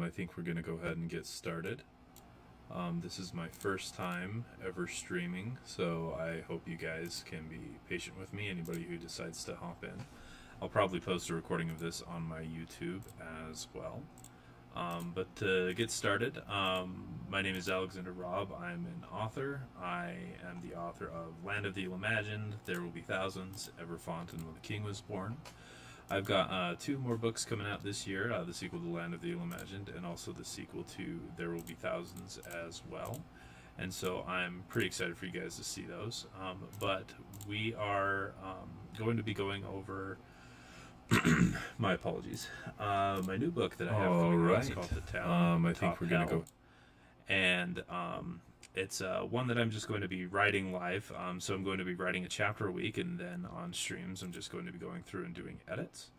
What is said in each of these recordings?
I think we're going to go ahead and get started. This is my first time ever streaming, so I hope you guys can be patient with me, anybody who decides to hop in. I'll probably post a recording of this on my YouTube as well. But to get started, my name is Alexander Robb. I'm an author. I am the author of Land of the Ill-Imagined, There Will Be Thousands, Everfont, and When the King Was Born. I've got two more books coming out this year, the sequel to Land of the Ill-Imagined, and also the sequel to There Will Be Thousands as well. And so I'm pretty excited for you guys to see those. But we are going to be going over my apologies. My new book that I have coming out is called The Town. I think we're going to go. And it's one that I'm just going to be writing live. So I'm going to be writing a chapter a week, and then on streams, I'm just going to be going through and doing edits.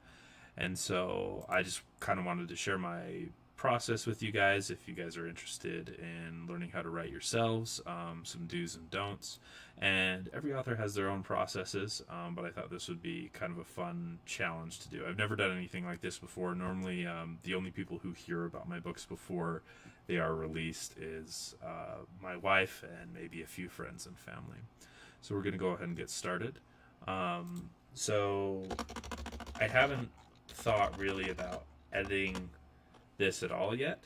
And so I just kind of wanted to share my process with you guys if you guys are interested in learning how to write yourselves, some do's and don'ts. And every author has their own processes, but I thought this would be kind of a fun challenge to do. I've never done anything like this before. Normally, the only people who hear about my books before they are released is my wife and maybe a few friends and family. So we're going to go ahead and get started. So I haven't thought really about editing this at all yet,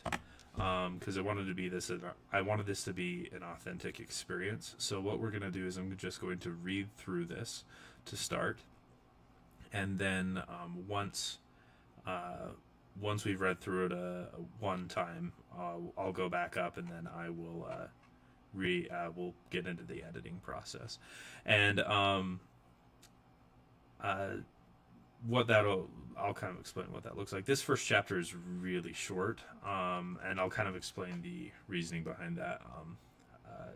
because I wanted this to be an authentic experience. So what we're going to do is I'm just going to read through this to start, and then once we've read through it one time, I'll go back up, and then I will we'll get into the editing process. And I'll kind of explain what that looks like. This first chapter is really short, and I'll kind of explain the reasoning behind that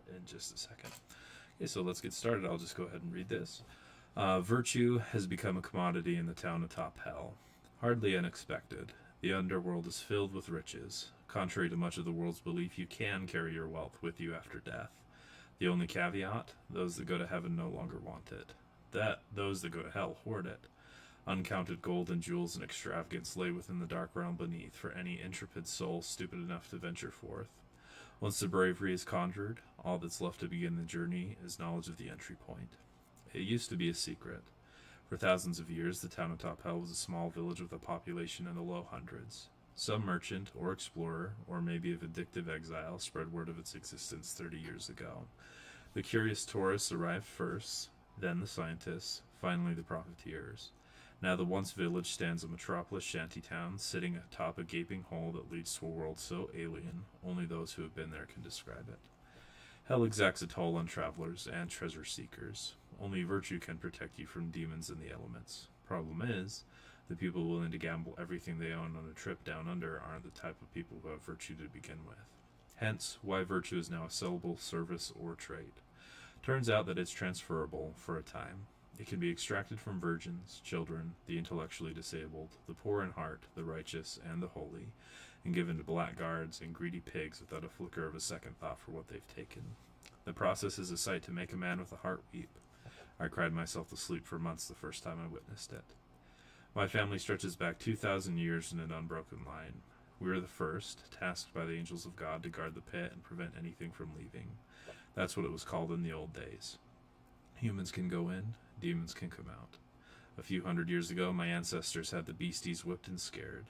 in just a second. Okay, so let's get started. I'll just go ahead and read this. Virtue has become a commodity in the town atop hell. Hardly unexpected. The underworld is filled with riches. Contrary to much of the world's belief, you can carry your wealth with you after death. The only caveat, those that go to heaven no longer want it. Those that go to hell hoard it. Uncounted gold and jewels and extravagance lay within the dark realm beneath for any intrepid soul stupid enough to venture forth. Once the bravery is conjured, all that's left to begin the journey is knowledge of the entry point. It used to be a secret. For thousands of years, the town atop hell was a small village with a population in the low hundreds. Some merchant or explorer, or maybe a vindictive exile, spread word of its existence 30 years ago. The curious tourists arrived first, then the scientists, finally the profiteers. Now the once village stands a metropolis shantytown, sitting atop a gaping hole that leads to a world so alien, only those who have been there can describe it. Hell exacts a toll on travelers and treasure seekers. Only virtue can protect you from demons and the elements. Problem is, the people willing to gamble everything they own on a trip down under aren't the type of people who have virtue to begin with. Hence, why virtue is now a sellable service or trade. Turns out that it's transferable for a time. It can be extracted from virgins, children, the intellectually disabled, the poor in heart, the righteous, and the holy, and given to blackguards and greedy pigs without a flicker of a second thought for what they've taken. The process is a sight to make a man with a heart weep. I cried myself to sleep for months the first time I witnessed it. My family stretches back 2,000 years in an unbroken line. We were the first, tasked by the angels of God to guard the pit and prevent anything from leaving. That's what it was called in the old days. Humans can go in, demons can come out. A few hundred years ago, my ancestors had the beasties whipped and scared.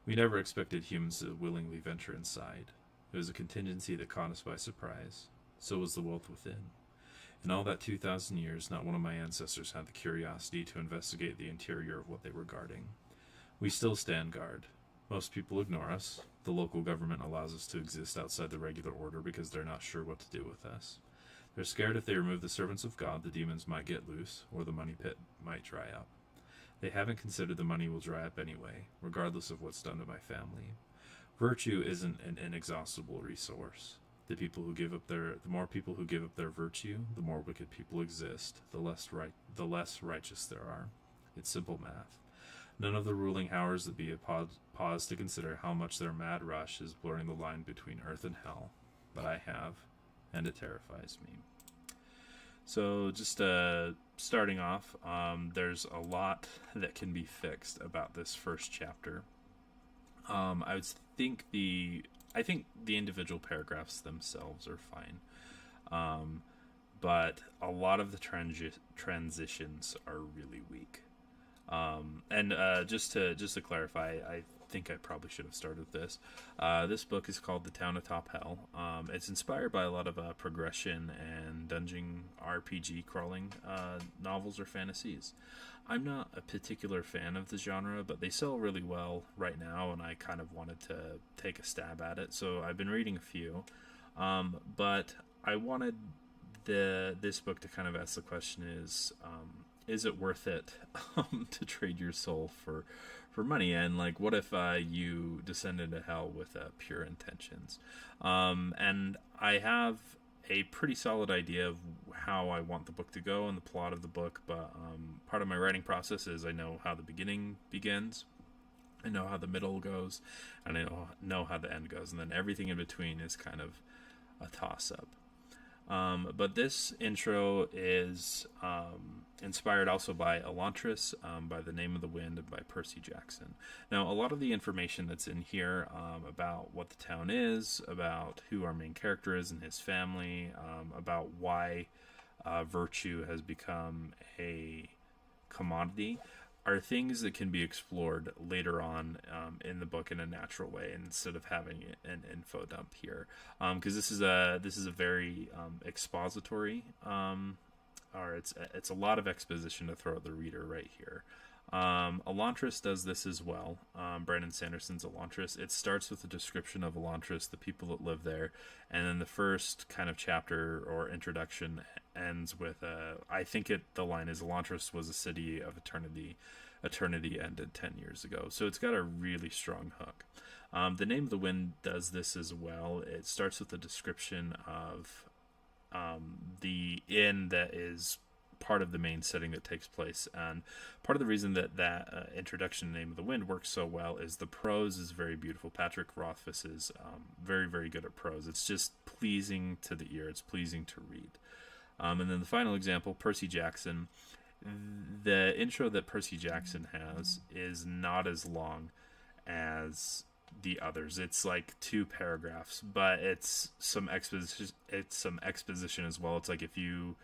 We never expected humans to willingly venture inside. It was a contingency that caught us by surprise. So was the wealth within. In all that 2,000 years, not one of my ancestors had the curiosity to investigate the interior of what they were guarding. We still stand guard. Most people ignore us. The local government allows us to exist outside the regular order because they're not sure what to do with us. They're scared if they remove the servants of God, the demons might get loose, or the money pit might dry up. They haven't considered the money will dry up anyway, regardless of what's done to my family. Virtue isn't an inexhaustible resource. The more people who give up their virtue, the more wicked people exist, the less righteous there are. It's simple math. None of the ruling powers that be have paused to consider how much their mad rush is blurring the line between earth and hell. But I have, and it terrifies me. So just starting off, there's a lot that can be fixed about this first chapter. I would think I think the individual paragraphs themselves are fine, but a lot of the transitions are really weak. And just to clarify, I think I probably should have started with this. This book is called The Town Atop Hell. It's inspired by a lot of progression and dungeon RPG crawling novels or fantasies. I'm not a particular fan of the genre, but they sell really well right now, and I kind of wanted to take a stab at it. So I've been reading a few, but I wanted this book to kind of ask the question: is it worth it to trade your soul for money? And like, what if you descend into hell with pure intentions? And I have a pretty solid idea of how I want the book to go and the plot of the book, but part of my writing process is I know how the beginning begins, I know how the middle goes, and I know how the end goes, and then everything in between is kind of a toss-up. But this intro is inspired also by Elantris, by The Name of the Wind, and by Percy Jackson. Now, a lot of the information that's in here about what the town is, about who our main character is and his family, about why virtue has become a commodity, are things that can be explored later on in the book in a natural way instead of having an info dump here, because this is a very expository, or it's a lot of exposition to throw at the reader right here. Elantris does this as well. Brandon Sanderson's Elantris. It starts with a description of Elantris, the people that live there, and then the first kind of chapter or introduction ends with I think the line is Elantris was a city of eternity. Eternity ended 10 years ago. So it's got a really strong hook. The Name of the Wind does this as well. It starts with a description of the inn that is part of the main setting that takes place, and part of the reason that introduction to Name of the Wind works so well is the prose is very beautiful. Patrick Rothfuss is very, very good at prose. It's just pleasing to the ear. It's pleasing to read. And then the final example, Percy Jackson. The intro that Percy Jackson has is not as long as the others. It's like 2 paragraphs, but it's some exposition. It's some exposition as well. It's like if you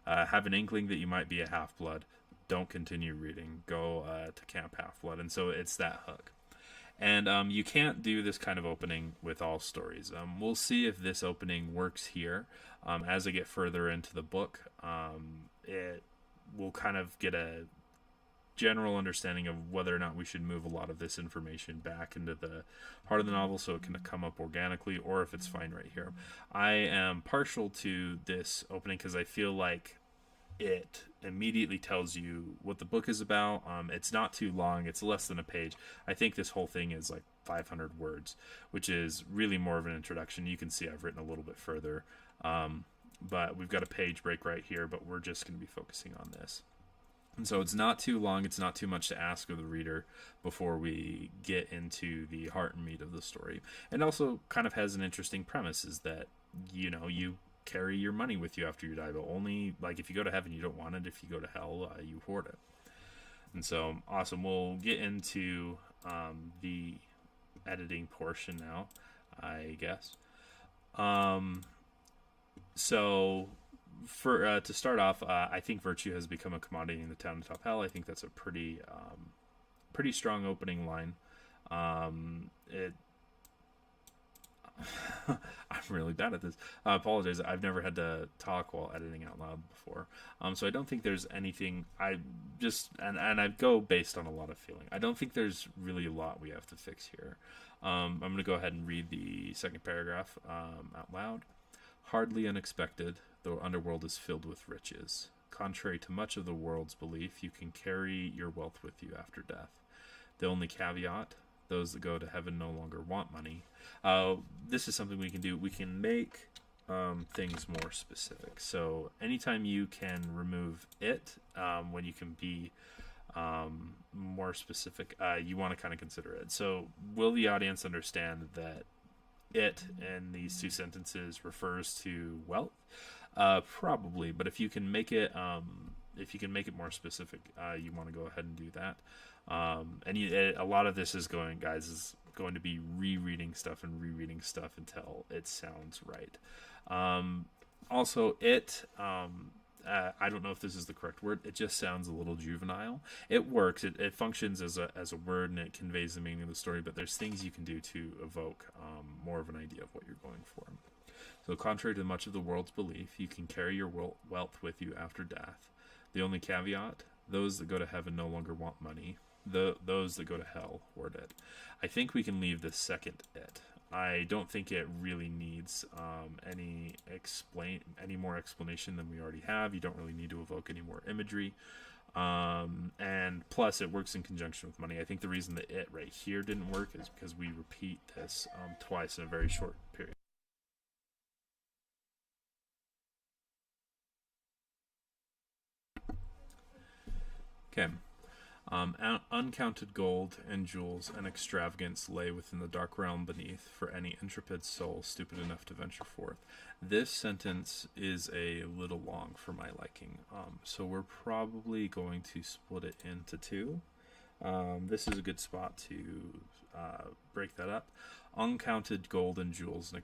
have an inkling that you might be a half-blood, don't continue reading. Go to Camp Half-Blood. And so it's that hook. And you can't do this kind of opening with all stories. We'll see if this opening works here. As I get further into the book, it will kind of get a general understanding of whether or not we should move a lot of this information back into the heart of the novel so it can come up organically, or if it's fine right here. I am partial to this opening because I feel like it immediately tells you what the book is about. It's not too long. It's less than a page. I think this whole thing is like 500 words, which is really more of an introduction. You can see I've written a little bit further, but we've got a page break right here, but we're just going to be focusing on this. And so it's not too long. It's not too much to ask of the reader before we get into the heart and meat of the story. And also kind of has an interesting premise is that, you carry your money with you after you die, but only like if you go to heaven, you don't want it. If you go to hell, you hoard it. And so awesome. We'll get into the editing portion now, I guess. So for to start off, I think virtue has become a commodity in the town of Top Hell. I think that's a pretty strong opening line. I'm really bad at this. I apologize. I've never had to talk while editing out loud before. So I don't think there's anything. I just and I go based on a lot of feeling. I don't think there's really a lot we have to fix here. I'm going to go ahead and read the second paragraph out loud. Hardly unexpected, the underworld is filled with riches. Contrary to much of the world's belief, you can carry your wealth with you after death. The only caveat, those that go to heaven no longer want money. This is something we can do. We can make things more specific. So anytime you can remove it, when you can be more specific, you want to kind of consider it. So will the audience understand that it in these 2 sentences refers to wealth? Probably, but if you can make it more specific, you want to go ahead and do that. And a lot of this is going, guys, is going to be rereading stuff and rereading stuff until it sounds right. Um, Also, I don't know if this is the correct word. It just sounds a little juvenile. It works. It functions as a word, and it conveys the meaning of the story. But there's things you can do to evoke more of an idea of what you're going for. So, contrary to much of the world's belief, you can carry your wealth with you after death. The only caveat: those that go to heaven no longer want money. Those that go to hell hoard it. I think we can leave the second it. I don't think it really needs any more explanation than we already have. You don't really need to evoke any more imagery, and plus it works in conjunction with money. I think the reason that it right here didn't work is because we repeat this twice in a very short period. Okay. Uncounted gold and jewels and extravagance lay within the dark realm beneath for any intrepid soul stupid enough to venture forth. This sentence is a little long for my liking, so we're probably going to split it into two. This is a good spot to break that up. Uncounted gold and jewels and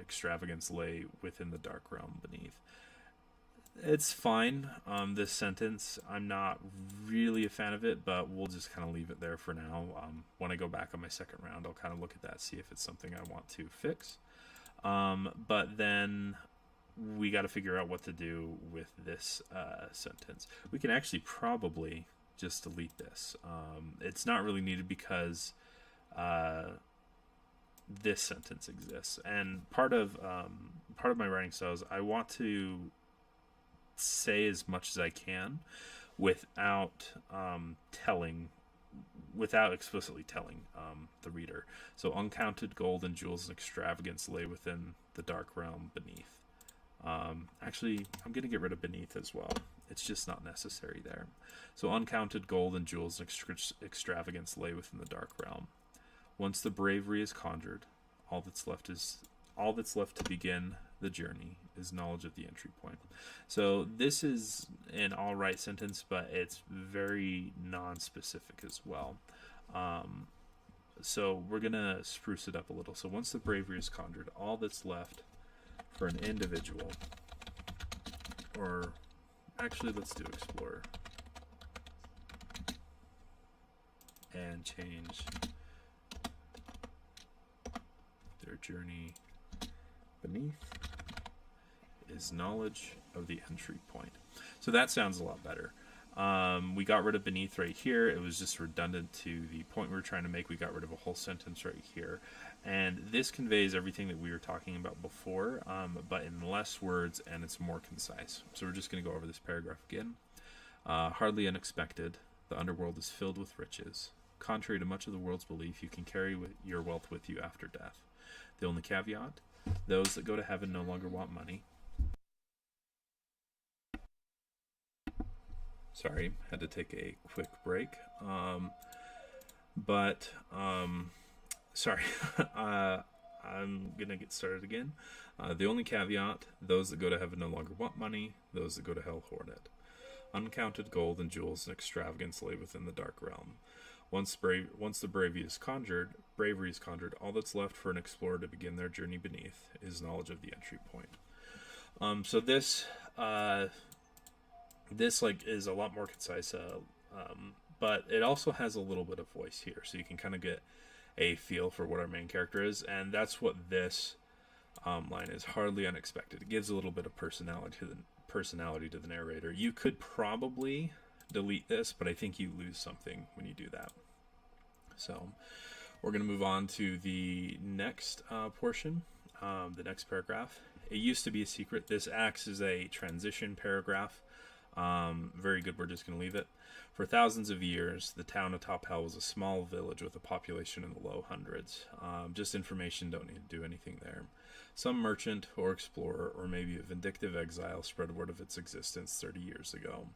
extravagance lay within the dark realm beneath. It's fine. This sentence, I'm not really a fan of it, but we'll just kind of leave it there for now. When I go back on my second round, I'll kind of look at that, see if it's something I want to fix. But then we got to figure out what to do with this sentence. We can actually probably just delete this. It's not really needed because this sentence exists, and part of my writing style is I want to say as much as I can without explicitly telling the reader. So uncounted gold and jewels and extravagance lay within the dark realm beneath. Actually, I'm going to get rid of beneath as well. It's just not necessary there. So uncounted gold and jewels and extravagance lay within the dark realm. Once the bravery is conjured, all that's left to begin the journey is knowledge of the entry point. So this is an all right sentence, but it's very non-specific as well. So we're gonna spruce it up a little. So once the bravery is conjured, all that's left for an individual, or actually let's do explorer and change their journey beneath is knowledge of the entry point. So that sounds a lot better. We got rid of beneath right here. It was just redundant to the point we were trying to make. We got rid of a whole sentence right here. And this conveys everything that we were talking about before, but in less words, and it's more concise. So we're just going to go over this paragraph again. Hardly unexpected, the underworld is filled with riches. Contrary to much of the world's belief, you can carry your wealth with you after death. The only caveat: those that go to heaven no longer want money. Sorry, had to take a quick break. Sorry, I'm going to get started again. The only caveat: those that go to heaven no longer want money, those that go to hell hoard it. Uncounted gold and jewels and extravagance lay within the dark realm. Once the bravery is conjured, all that's left for an explorer to begin their journey beneath is knowledge of the entry point. So this is a lot more concise, but it also has a little bit of voice here, so you can kind of get a feel for what our main character is, and that's what this line is. Hardly unexpected. It gives a little bit of personality to the narrator. You could probably delete this, but I think you lose something when you do that. So we're going to move on to the next portion, the next paragraph. It used to be a secret. This acts as a transition paragraph. Very good. We're just going to leave it. For thousands of years, the town of Top Hell was a small village with a population in the low hundreds. Just information, don't need to do anything there. Some merchant or explorer, or maybe a vindictive exile, spread word of its existence 30 years ago.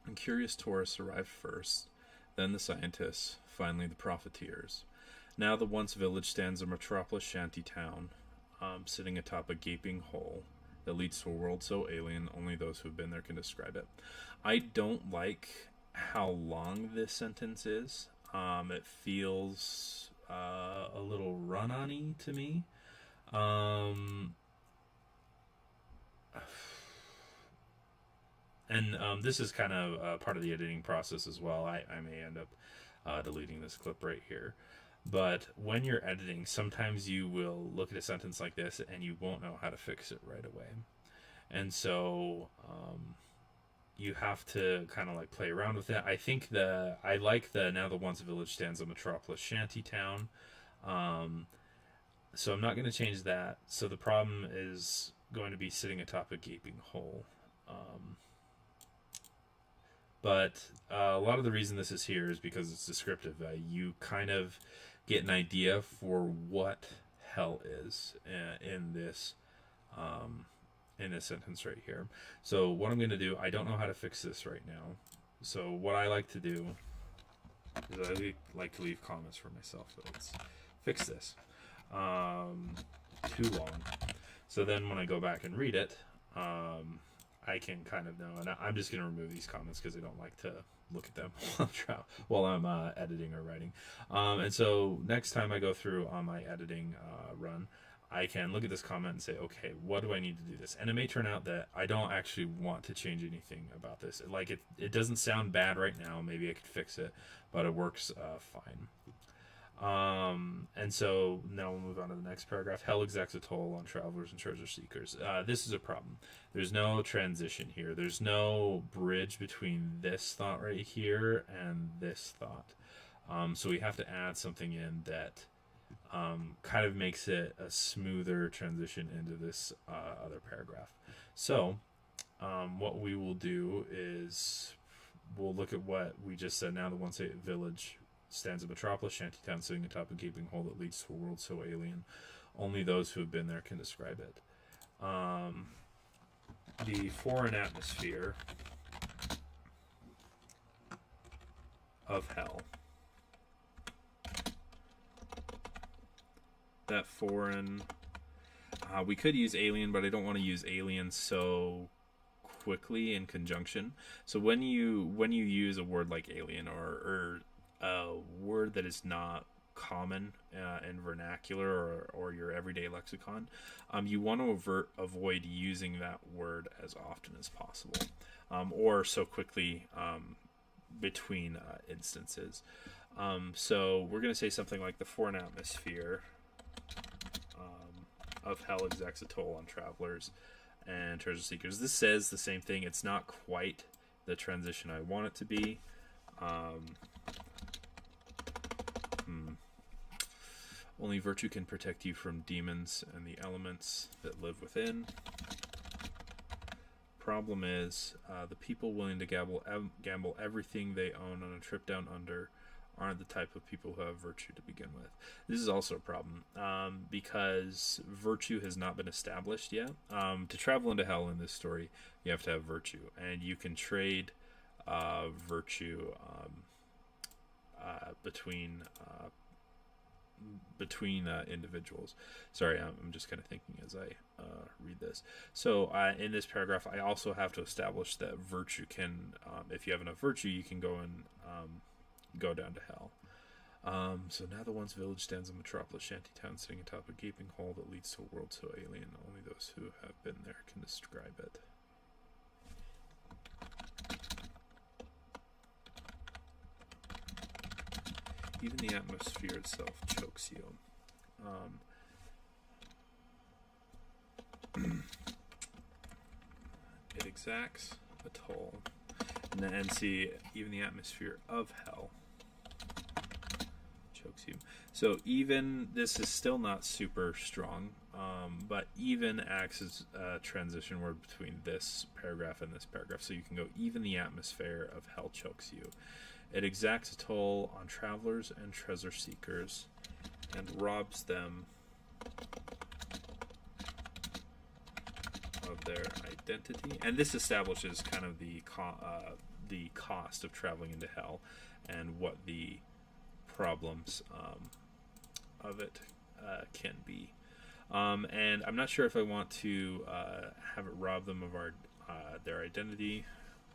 And curious tourists arrived first, then the scientists, finally the profiteers. Now the once village stands a metropolis shanty town, sitting atop a gaping hole that leads to a world so alien only those who have been there can describe it. I don't like how long this sentence is. It feels a little run-on-y to me. Um, and this is kind of part of the editing process as well. I may end up deleting this clip right here. But when you're editing, sometimes you will look at a sentence like this and you won't know how to fix it right away. And so you have to kind of like play around with it. I like the now the once village stands a metropolis shanty town. So I'm not going to change that. So the problem is going to be sitting atop a gaping hole. But a lot of the reason this is here is because it's descriptive. You kind of get an idea for what hell is in this sentence right here. So what I'm going to do, I don't know how to fix this right now. So what I like to do is I like to leave comments for myself. So let's fix this. Too long. So then when I go back and read it, I can kind of know, and I'm just going to remove these comments because I don't like to look at them while I'm editing or writing. And so next time I go through on my editing run, I can look at this comment and say, okay, what do I need to do this? And it may turn out that I don't actually want to change anything about this. Like it doesn't sound bad right now. Maybe I could fix it, but it works fine. And so now we'll move on to the next paragraph. Hell exacts a toll on travelers and treasure seekers. This is a problem. There's no transition here. There's no bridge between this thought right here and this thought. So we have to add something in that kind of makes it a smoother transition into this other paragraph. So what we will do is we'll look at what we just said. Now the once village stands a metropolis shantytown sitting atop a gaping hole that leads to a world so alien only those who have been there can describe it. The foreign atmosphere of hell. That foreign, we could use alien, but I don't want to use alien so quickly in conjunction. So when you use a word like alien or a word that is not common in vernacular or your everyday lexicon, you want to avoid using that word as often as possible, or so quickly between instances. So we're going to say something like the foreign atmosphere of hell exacts a toll on travelers and treasure seekers. This says the same thing. It's not quite the transition I want it to be. Only virtue can protect you from demons and the elements that live within. Problem is, the people willing to gamble everything they own on a trip down under aren't the type of people who have virtue to begin with. This is also a problem because virtue has not been established yet. To travel into hell in this story, you have to have virtue, and you can trade virtue between individuals. Sorry, I'm just kind of thinking as I read this. So in this paragraph, I also have to establish that virtue can, if you have enough virtue, you can go and go down to hell. So now the once village stands a metropolis shantytown sitting atop a gaping hole that leads to a world so alien only those who have been there can describe it. Even the atmosphere itself chokes you. It exacts a toll. And then see, even the atmosphere of hell chokes you. So even, this is still not super strong, but even acts as a transition word between this paragraph and this paragraph. So you can go, even the atmosphere of hell chokes you. It exacts a toll on travelers and treasure seekers and robs them of their identity. And this establishes kind of the cost of traveling into hell and what the problems of it can be. And I'm not sure if I want to have it rob them of their identity,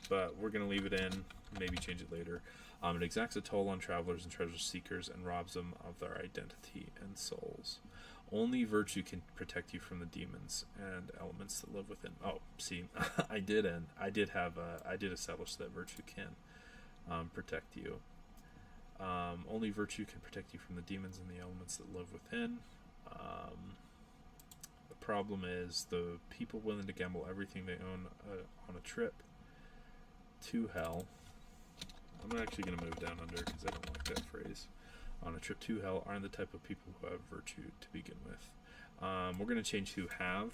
but we're going to leave it in, maybe change it later. It exacts a toll on travelers and treasure seekers and robs them of their identity and souls. Only virtue can protect you from the demons and elements that live within. Oh, see, I did establish that virtue can protect you. Only virtue can protect you from the demons and the elements that live within. The problem is the people willing to gamble everything they own on a trip to hell. I'm actually going to move down under because I don't like that phrase. On a trip to hell aren't the type of people who have virtue to begin with. We're going to change who have.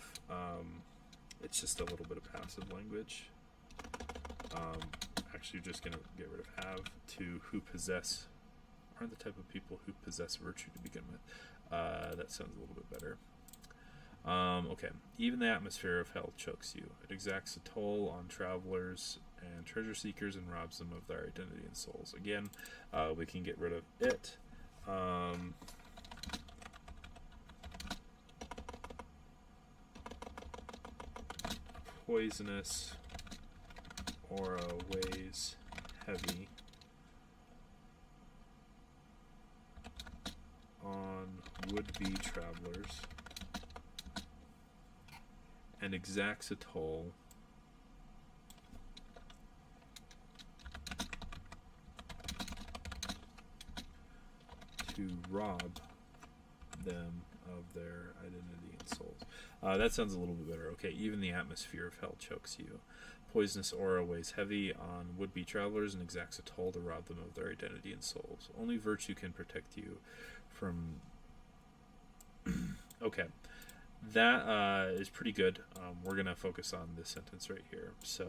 It's just a little bit of passive language. Actually, just going to get rid of have to who possess. Aren't the type of people who possess virtue to begin with. That sounds a little bit better. Okay. Even the atmosphere of hell chokes you. It exacts a toll on travelers and treasure seekers and robs them of their identity and souls. Again, we can get rid of it. Poisonous aura weighs heavy on would-be travelers and exacts a toll to rob them of their identity and souls. That sounds a little bit better. Okay, even the atmosphere of hell chokes you. Poisonous aura weighs heavy on would-be travelers and exacts a toll to rob them of their identity and souls. Only virtue can protect you from... Okay, that is pretty good. We're going to focus on this sentence right here. So,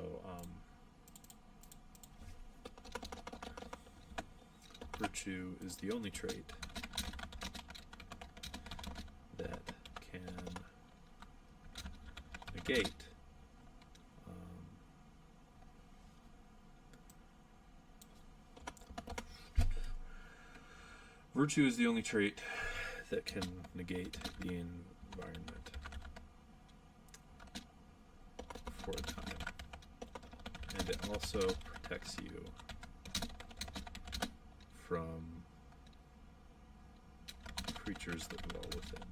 virtue is the only trait that can negate virtue is the only trait that can negate the environment for a time, and it also protects you from creatures that dwell within.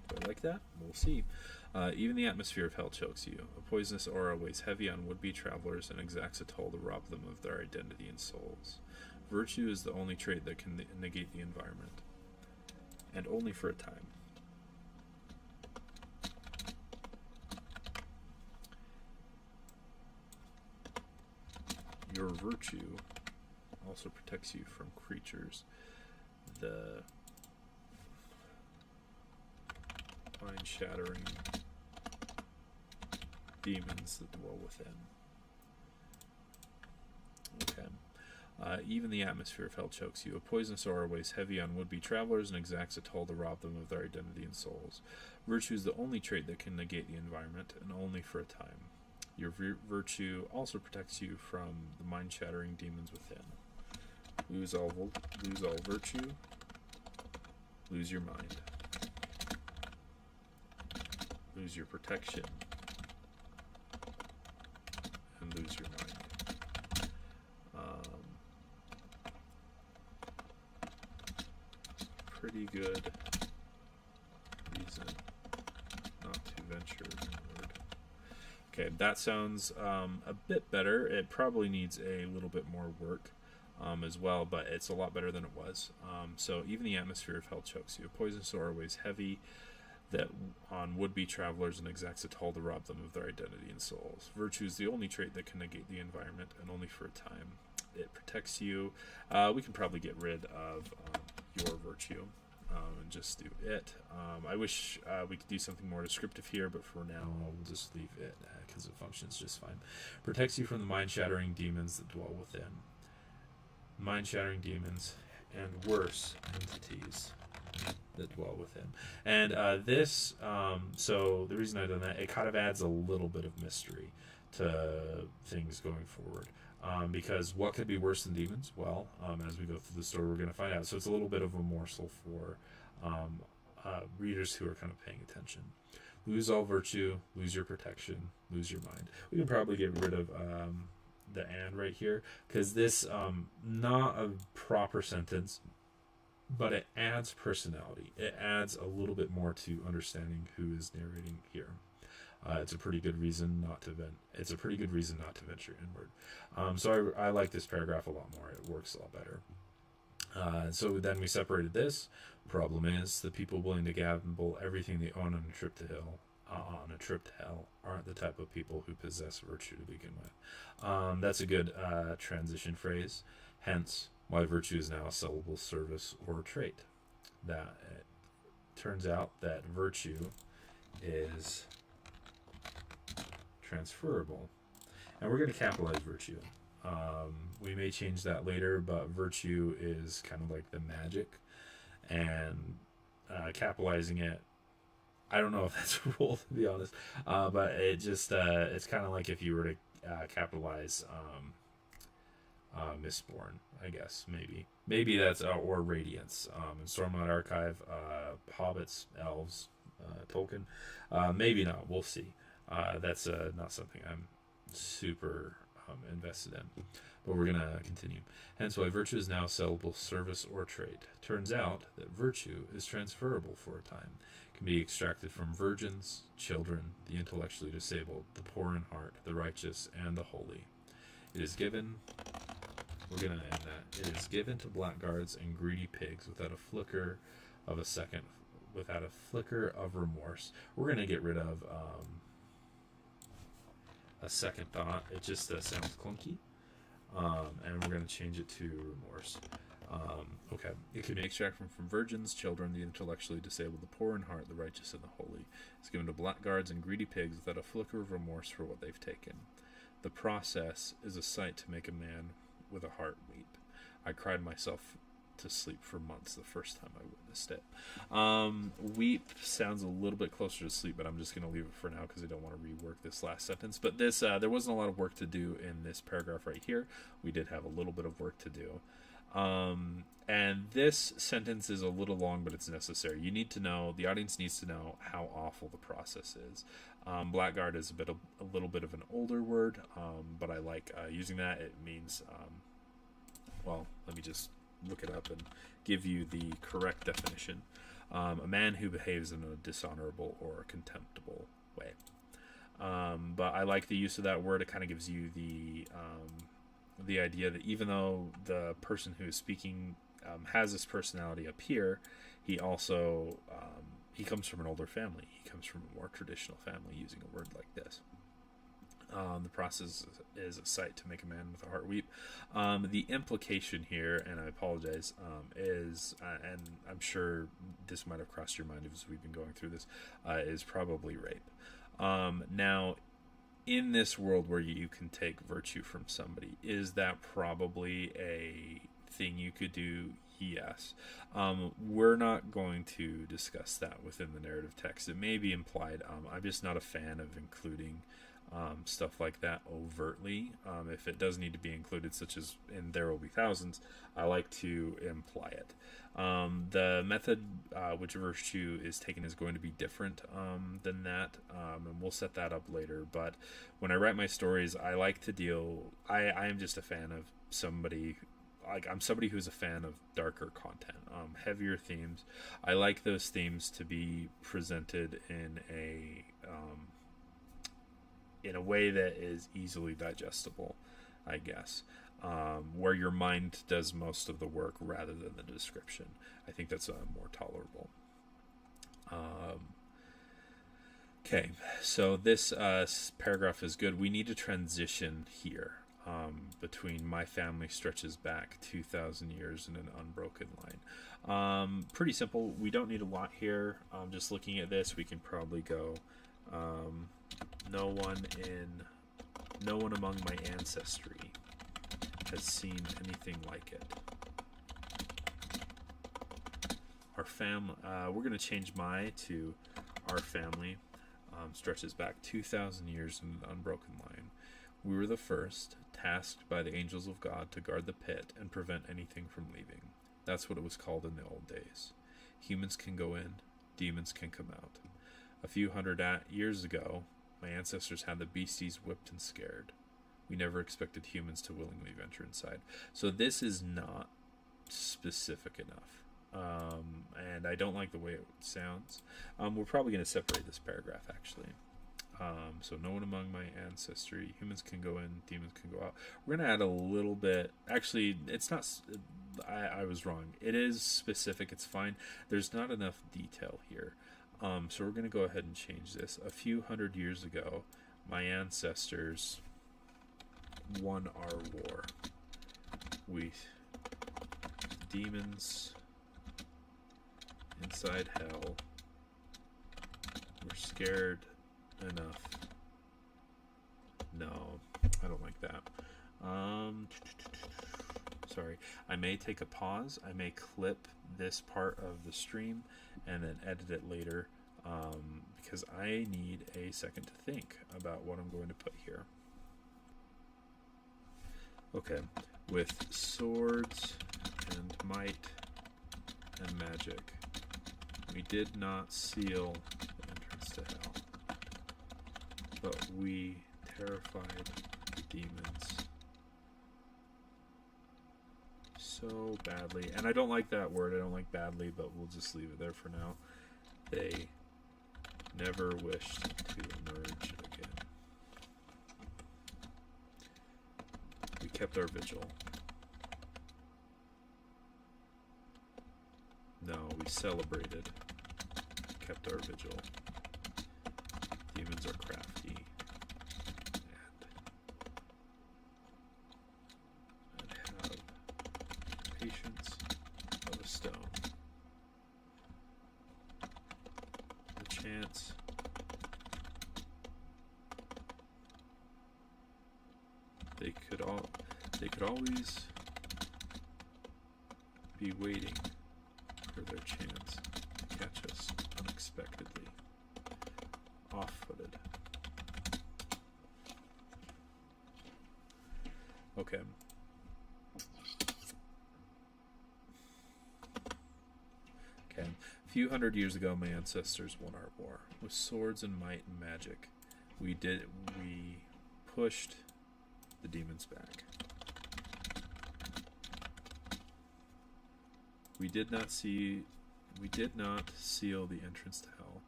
Do I like that? We'll see. Even the atmosphere of hell chokes you. A poisonous aura weighs heavy on would-be travelers and exacts a toll to rob them of their identity and souls. Virtue is the only trait that can negate the environment, and only for a time. Your virtue also protects you from creatures, the mind-shattering demons that dwell within. Okay. Even the atmosphere of hell chokes you. A poisonous aura weighs heavy on would-be travelers and exacts a toll to rob them of their identity and souls. Virtue is the only trait that can negate the environment, and only for a time. Your virtue also protects you from the mind-shattering demons within. Lose all virtue, lose your mind. Lose your protection, and lose your mind. Pretty good reason not to venture inward. Okay, that sounds a bit better. It probably needs a little bit more work as well, but it's a lot better than it was. So even the atmosphere of hell chokes you. A poisonous aura weighs heavy that on would-be travelers and exacts a toll to rob them of their identity and souls. Virtue is the only trait that can negate the environment, and only for a time. It protects you. We can probably get rid of your virtue and just do it. I wish we could do something more descriptive here, but for now I'll just leave it because it functions just fine. Protects you from the mind-shattering demons that dwell within. Mind-shattering demons and worse entities that dwell within. And this, so the reason I've done that, it kind of adds a little bit of mystery to things going forward. Because what could be worse than demons? Well, as we go through the story, we're going to find out. So it's a little bit of a morsel for readers who are kind of paying attention. Lose all virtue, lose your protection, lose your mind. We can probably get rid of the and right here, because this not a proper sentence, but it adds personality. It adds a little bit more to understanding who is narrating here. It's a pretty good reason not to It's a pretty good reason not to venture inward. So I like this paragraph a lot more. It works a lot better. So then we separated this. Problem is, the people willing to gamble everything they own on a trip to hell aren't the type of people who possess virtue to begin with. That's a good transition phrase. Hence, why virtue is now a sellable service or trait. That it turns out that virtue is transferable, and we're going to capitalize virtue. We may change that later, but virtue is kind of like the magic, and capitalizing it, I don't know if that's a rule, to be honest, but it just it's kind of like if you were to capitalize Mistborn, I guess. Maybe that's or Radiance in Stormlight Archive, hobbits, elves, Tolkien. Maybe not, we'll see. That's not something I'm super invested in, but we're gonna continue. Hence why virtue is now a sellable service or trait. Turns out that virtue is transferable for a time. It can be extracted from virgins, children, the intellectually disabled, the poor in heart, the righteous, and the holy. It is given, we're gonna end that. It is given to blackguards and greedy pigs without a flicker of remorse. We're gonna get rid of a second thought. It just sounds clunky, and we're going to change it to remorse. Okay. It can be extracted from virgins, children, the intellectually disabled, the poor in heart, the righteous, and the holy. It's given to blackguards and greedy pigs without a flicker of remorse for what they've taken. The process is a sight to make a man with a heart weep. I cried myself to sleep for months the first time I witnessed it. Weep sounds a little bit closer to sleep, but I'm just going to leave it for now because I don't want to rework this last sentence. But this, there wasn't a lot of work to do in this paragraph right here. We did have a little bit of work to do. And this sentence is a little long, but it's necessary. You need to know, the audience needs to know how awful the process is. Blackguard is a little bit of an older word, but I like using that. It means, well, let me just look it up and give you the correct definition. A man who behaves in a dishonorable or contemptible way. But I like the use of that word. It kind of gives you the idea that even though the person who is speaking has this personality up here, he also he comes from an older family. He comes from a more traditional family, using a word like this. The process is a sight to make a man with a heart weep. The implication here, and I apologize, is, and I'm sure this might have crossed your mind as we've been going through this, is probably rape. Now, in this world where you can take virtue from somebody, is that probably a thing you could do? Yes. We're not going to discuss that within the narrative text. It may be implied. I'm just not a fan of including stuff like that overtly. If it does need to be included, such as in There Will Be Thousands, I like to imply it. The method which virtue is taken is going to be different than that, and we'll set that up later. But when I write my stories, I like to deal, I am just a fan of somebody, like I'm somebody who's a fan of darker content, heavier themes. I like those themes to be presented in a way that is easily digestible, I guess, where your mind does most of the work rather than the description. I think that's more tolerable. Okay, so this paragraph is good. We need to transition here between my family stretches back 2,000 years in an unbroken line. Pretty simple. We don't need a lot here. Just looking at this, we can probably go no one among my ancestry has seen anything like it. Our family, we're going to change my to our family, stretches back 2,000 years in an unbroken line. We were the first, tasked by the angels of God to guard the pit and prevent anything from leaving. That's what it was called in the old days. Humans can go in, demons can come out. A few hundred years ago, my ancestors had the beasties whipped and scared. We never expected humans to willingly venture inside. So this is not specific enough. And I don't like the way it sounds. We're probably going to separate this paragraph, actually. So no one among my ancestry. Humans can go in, demons can go out. We're going to add a little bit. Actually, it's not... I was wrong. It is specific. It's fine. There's not enough detail here. So we're going to go ahead and change this. A few hundred years ago, my ancestors won our war. Demons inside hell were scared enough. No, I don't like that. Sorry. I may take a pause. I may clip this part of the stream and then edit it later, because I need a second to think about what I'm going to put here. Okay. With swords and might and magic, we did not seal the entrance to hell, but we terrified the demons so badly. And I don't like that word. I don't like badly, but we'll just leave it there for now. They never wished to emerge again. We kept our vigil. No, we celebrated. Kept our vigil. Demons are crafty. And have patience of a stone. The chance they could always be waiting for their chance to catch us unexpectedly, off-footed. Okay. Okay. A few hundred years ago, my ancestors won our war with swords and might and magic. We pushed the demons back. We did not seal the entrance to hell,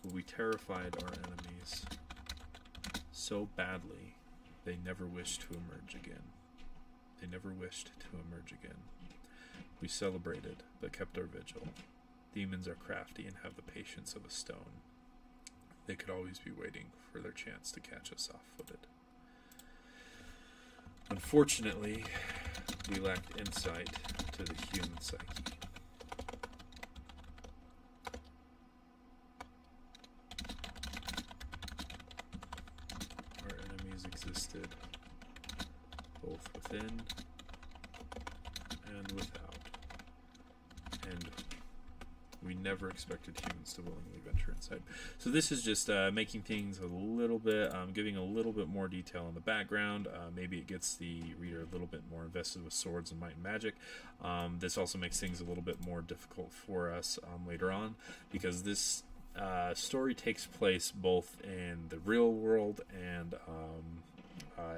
but we terrified our enemies so badly they never wished to emerge again. They never wished to emerge again. We celebrated, but kept our vigil. Demons are crafty and have the patience of a stone. They could always be waiting for their chance to catch us off-footed. Unfortunately, we lacked insight to the human psyche. Our enemies existed both within and without, and we never expected humans to willingly venture inside. So this is just making things a little bit, giving a little bit more detail in the background. Maybe it gets the reader a little bit more invested with swords and might and magic. This also makes things a little bit more difficult for us later on, because this story takes place both in the real world and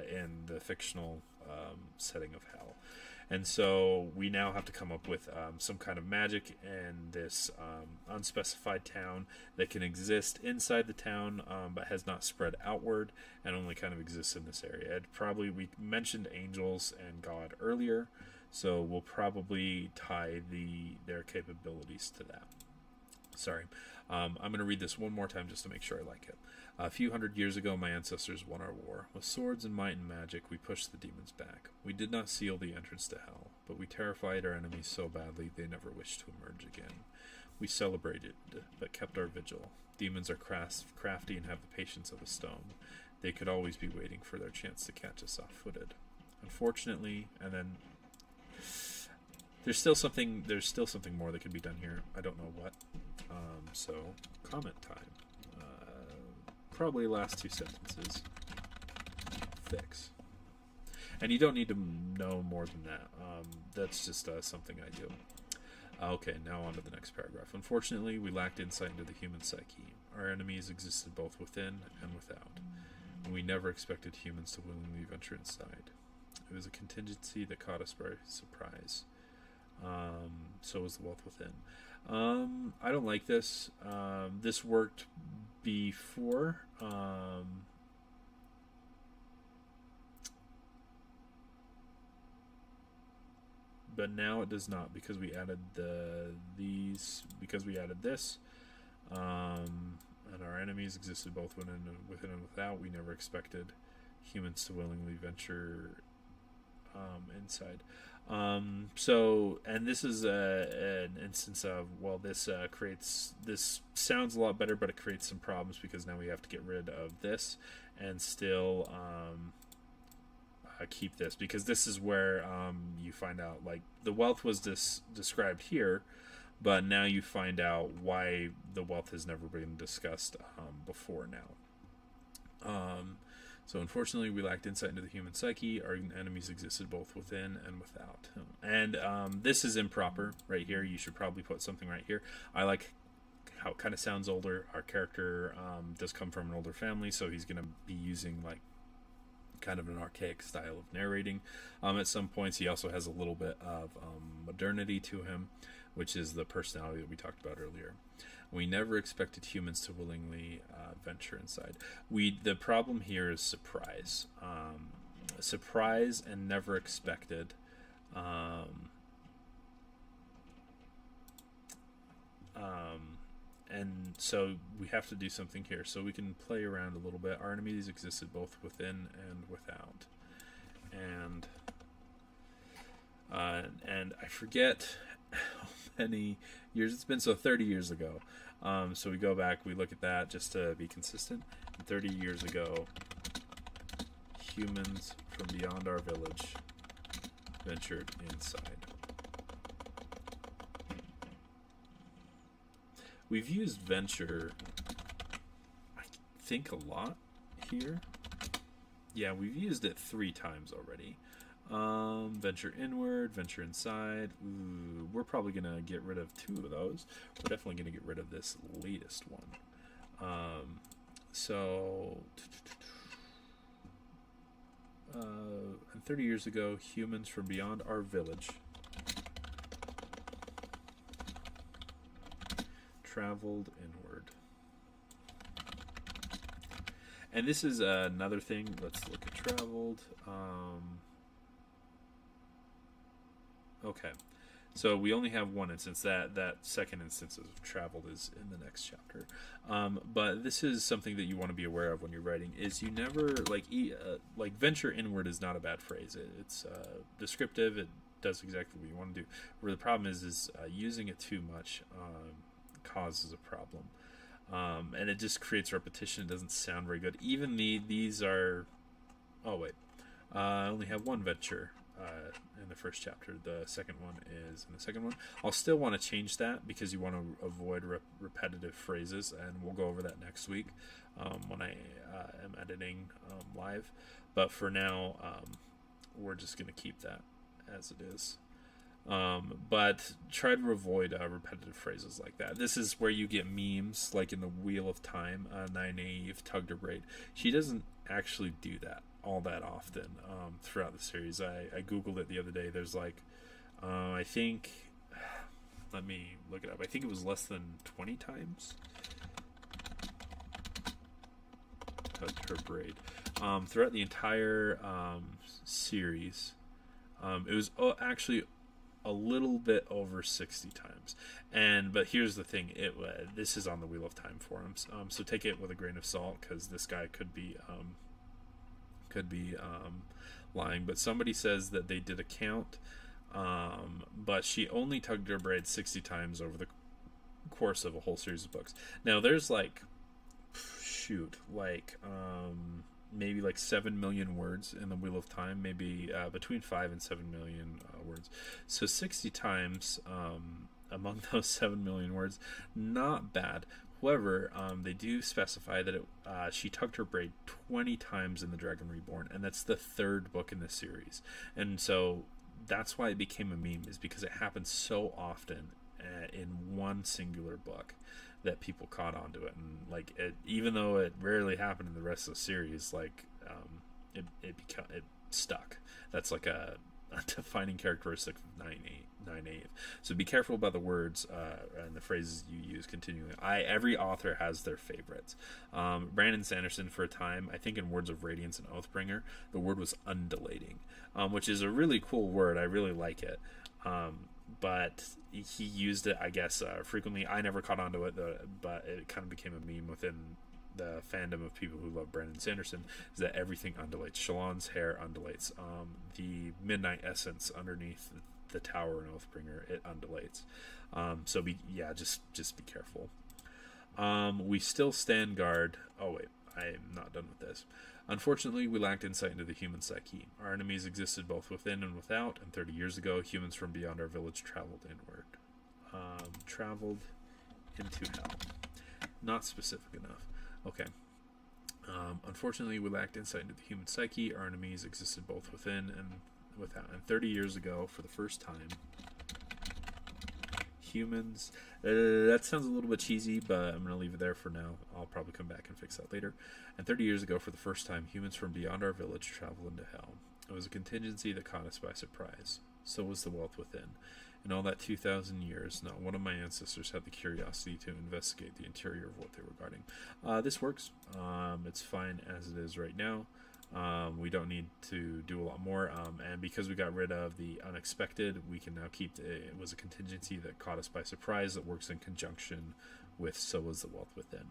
in the fictional setting of hell. And so we now have to come up with some kind of magic in this unspecified town that can exist inside the town, but has not spread outward and only kind of exists in this area. We mentioned angels and God earlier, so we'll probably tie their capabilities to that. Sorry. I'm going to read this one more time just to make sure I like it. A few hundred years ago, my ancestors won our war. With swords and might and magic, we pushed the demons back. We did not seal the entrance to hell, but we terrified our enemies so badly they never wished to emerge again. We celebrated, but kept our vigil. Demons are crafty and have the patience of a stone. They could always be waiting for their chance to catch us off-footed. Unfortunately, and then there's still something more that could be done here. I don't know what. So comment time. Probably last two sentences. Fix. And you don't need to know more than that. That's just something I do. Okay, now on to the next paragraph. Unfortunately, we lacked insight into the human psyche. Our enemies existed both within and without. We never expected humans to willingly venture inside. It was a contingency that caught us by surprise. So was the wealth within. I don't like this. This worked before. But now it does not, because we added because we added this, and our enemies existed both within and without. We never expected humans to willingly venture inside. So, and this is an instance of, well, this sounds a lot better, but it creates some problems, because now we have to get rid of this and still keep this, because this is where you find out, like, the wealth was described here, but now you find out why the wealth has never been discussed before now. So unfortunately, we lacked insight into the human psyche. Our enemies existed both within and without. And this is improper right here. You should probably put something right here. I like how it kind of sounds older. Our character does come from an older family, so he's going to be using, like, kind of an archaic style of narrating. At some points, he also has a little bit of modernity to him, which is the personality that we talked about earlier. We never expected humans to willingly venture inside. The problem here is surprise. Surprise and never expected. And so we have to do something here. So we can play around a little bit. Our enemies existed both within and without. And I forget how many years it's been. So 30 years ago. So we go back, we look at that just to be consistent. 30 years ago, humans from beyond our village ventured inside. We've used venture, I think, a lot here. Yeah, we've used it 3 times already. Venture inward, venture inside. Ooh, we're probably going to get rid of 2 of those. We're definitely going to get rid of this latest one. And 30 years ago, humans from beyond our village traveled inward. And this is another thing. Let's look at traveled. Okay, so we only have one instance. That second instance of traveled is in the next chapter. But this is something that you want to be aware of when you're writing. Is you never like venture inward is not a bad phrase. It's descriptive. It does exactly what you want to do. Where the problem is using it too much causes a problem, and it just creates repetition. It doesn't sound very good. Even these are. Oh wait, I only have one venture. In the first chapter. The second one is in the second one. I'll still want to change that, because you want to avoid repetitive phrases, and we'll go over that next week when I am editing live. But for now, we're just going to keep that as it is. But try to avoid repetitive phrases like that. This is where you get memes, like in the Wheel of Time. Nynaeve tugged her braid. She doesn't actually do that all that often throughout the series. I googled it the other day. There's like I think, let me look it up, I think it was less than 20 times tugged her braid throughout the entire series. It was actually a little bit over 60 times. But here's the thing, this is on the Wheel of Time forums, so take it with a grain of salt, because this guy could be lying. But somebody says that they did a count, but she only tugged her braid 60 times over the course of a whole series of books. Now there's maybe like 7 million words in the Wheel of Time, maybe between 5 and 7 million words. So 60 times among those 7 million words, not bad. However, they do specify that she tugged her braid 20 times in The Dragon Reborn, and that's the 3rd book in the series. And so that's why it became a meme, is because it happens so often in one singular book that people caught onto it, and like it, even though it rarely happened in the rest of the series, like it stuck. That's like a defining characteristic of 9/8. So be careful about the words and the phrases you use continually. Every author has their favorites. Brandon Sanderson, for a time, I think in Words of Radiance and Oathbringer, the word was undulating, which is a really cool word. I really like it. But he used it, I guess, frequently. I never caught on to it, but it kind of became a meme within the fandom of people who love Brandon Sanderson, is that everything undulates. Shallan's hair undulates. The Midnight Essence underneath the tower in Oathbringer, it undulates. So just be careful. We still stand guard. Oh wait, I am not done with this. Unfortunately, we lacked insight into the human psyche. Our enemies existed both within and without, and 30 years ago, humans from beyond our village traveled inward. Traveled into hell. Not specific enough. Okay. Unfortunately, we lacked insight into the human psyche. Our enemies existed both within and without. And 30 years ago, for the first time, humans... that sounds a little bit cheesy, but I'm going to leave it there for now. I'll probably come back and fix that later. And 30 years ago, for the first time, humans from beyond our village traveled into hell. It was a contingency that caught us by surprise. So was the wealth within. In all that 2,000 years, not one of my ancestors had the curiosity to investigate the interior of what they were guarding. This works. It's fine as it is right now. We don't need to do a lot more, and because we got rid of the unexpected, we can now keep it was a contingency that caught us by surprise that works in conjunction with so was the wealth within.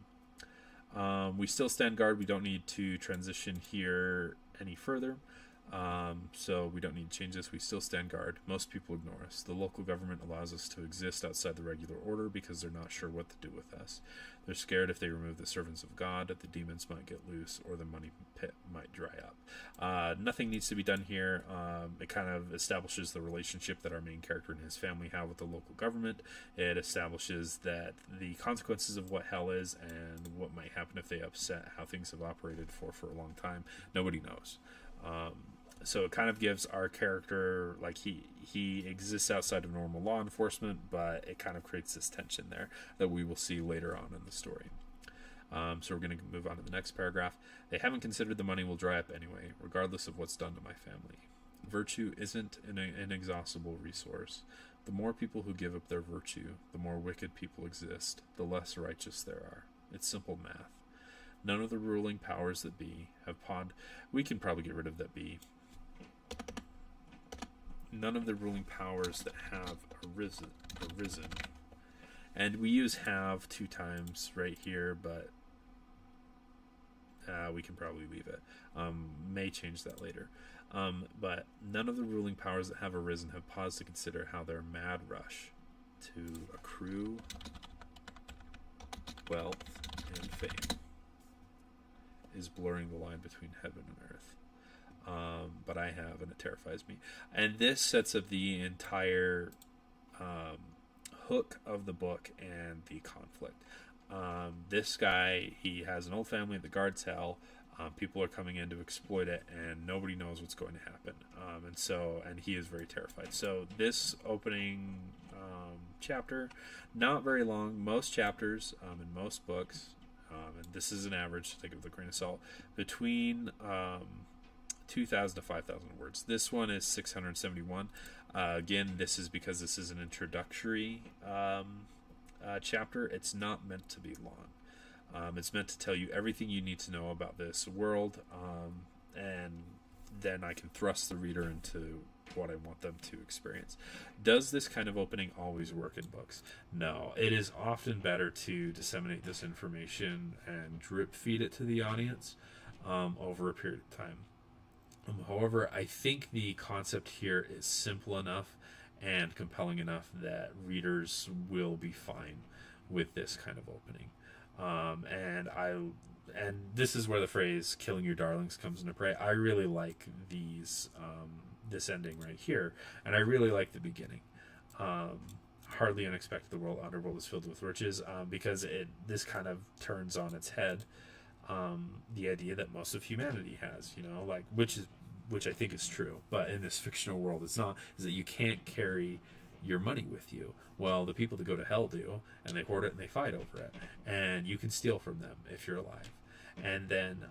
We still stand guard. We don't need to transition here any further, so we don't need to change this. We still stand guard. Most people ignore us. The local government allows us to exist outside the regular order because they're not sure what to do with us. They're scared if they remove the servants of God, that the demons might get loose or the money pit might dry up. Nothing needs to be done here. It kind of establishes the relationship that our main character and his family have with the local government. It establishes that the consequences of what hell is and what might happen if they upset how things have operated for a long time. Nobody knows. So it kind of gives our character, like he exists outside of normal law enforcement, but it kind of creates this tension there that we will see later on in the story. So we're going to move on to the next paragraph. They haven't considered the money will dry up anyway, regardless of what's done to my family. Virtue isn't an inexhaustible resource. The more people who give up their virtue, the more wicked people exist, the less righteous there are. It's simple math. None of the ruling powers that be have we can probably get rid of that be. None of the ruling powers that have arisen. And we use have 2 times right here, but we can probably leave it. May change that later. But none of the ruling powers that have arisen have paused to consider how their mad rush to accrue wealth and fame is blurring the line between heaven and earth. But I have, and it terrifies me. And this sets up the entire hook of the book and the conflict. This guy, he has an old family that guards hell. People are coming in to exploit it, and nobody knows what's going to happen. And he is very terrified. So this opening chapter, not very long. Most chapters in most books, and this is an average, so take it with a grain of salt, between 2,000 to 5,000 words. This one is 671. Again, this is because this is an introductory chapter. It's not meant to be long. It's meant to tell you everything you need to know about this world, and then I can thrust the reader into what I want them to experience. Does this kind of opening always work in books? No. It is often better to disseminate this information and drip feed it to the audience over a period of time. However, I think the concept here is simple enough and compelling enough that readers will be fine with this kind of opening. And this is where the phrase "killing your darlings" comes into play. I really like this ending right here, and I really like the beginning. Hardly unexpected, the underworld is filled with riches, because this kind of turns on its head the idea that most of humanity has, which I think is true, but in this fictional world it's not, is that you can't carry your money with you. Well, the people that go to hell do, and they hoard it and they fight over it. And you can steal from them if you're alive. And then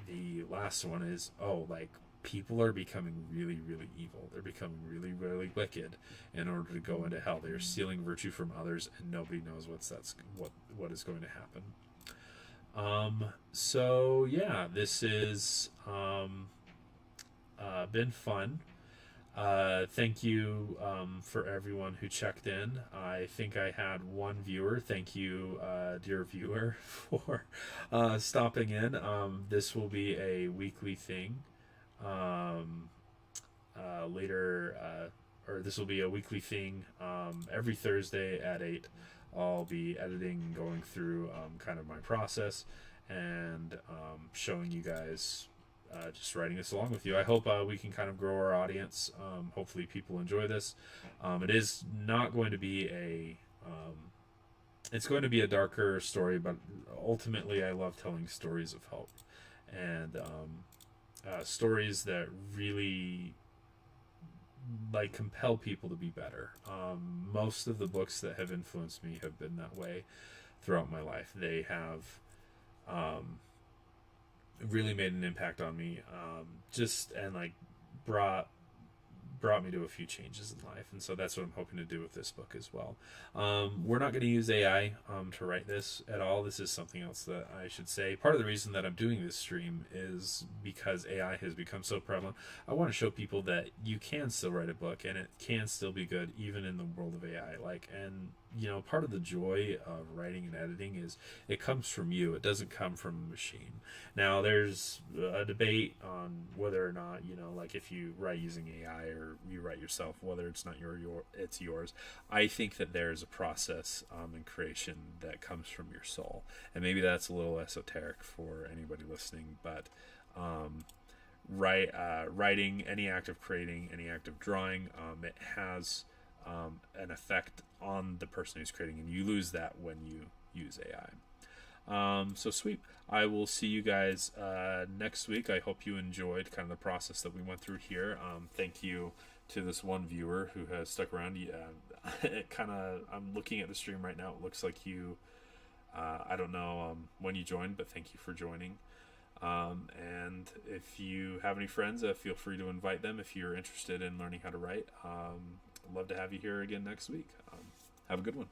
the last one is, like, people are becoming really, really evil. They're becoming really, really wicked in order to go into hell. They are stealing virtue from others, and nobody knows what is going to happen. So yeah, this is been fun. Thank you for everyone who checked in. I think I had one viewer. Thank you, dear viewer, for stopping in. This will be a weekly thing. Later, or this will be a weekly thing every Thursday at 8. I'll be editing and going through kind of my process and showing you guys, just writing this along with you. I hope we can kind of grow our audience. Hopefully people enjoy this. It is not going to be it's going to be a darker story, but ultimately I love telling stories of hope and stories that really compel people to be better. Most of the books that have influenced me have been that way throughout my life. They have really made an impact on me, and brought me to a few changes in life, and so that's what I'm hoping to do with this book as well. We're not going to use AI to write this at all. This is something else that I should say. Part of the reason that I'm doing this stream is because AI has become so prevalent. I want to show people that you can still write a book, and it can still be good even in the world of AI. Part of the joy of writing and editing is it comes from you. It doesn't come from a machine. Now, there's a debate on whether or not, if you write using AI or you write yourself, whether it's not it's yours. I think that there's a process in creation that comes from your soul. And maybe that's a little esoteric for anybody listening, but writing, any act of creating, any act of drawing, it has an effect on the person who's creating, and you lose that when you use AI. So sweet. I will see you guys next week. I hope you enjoyed kind of the process that we went through here. Thank you to this one viewer who has stuck around. I'm looking at the stream right now. It looks like you, I don't know when you joined, but thank you for joining. And if you have any friends, feel free to invite them if you're interested in learning how to write. I'd love to have you here again next week. Have a good one.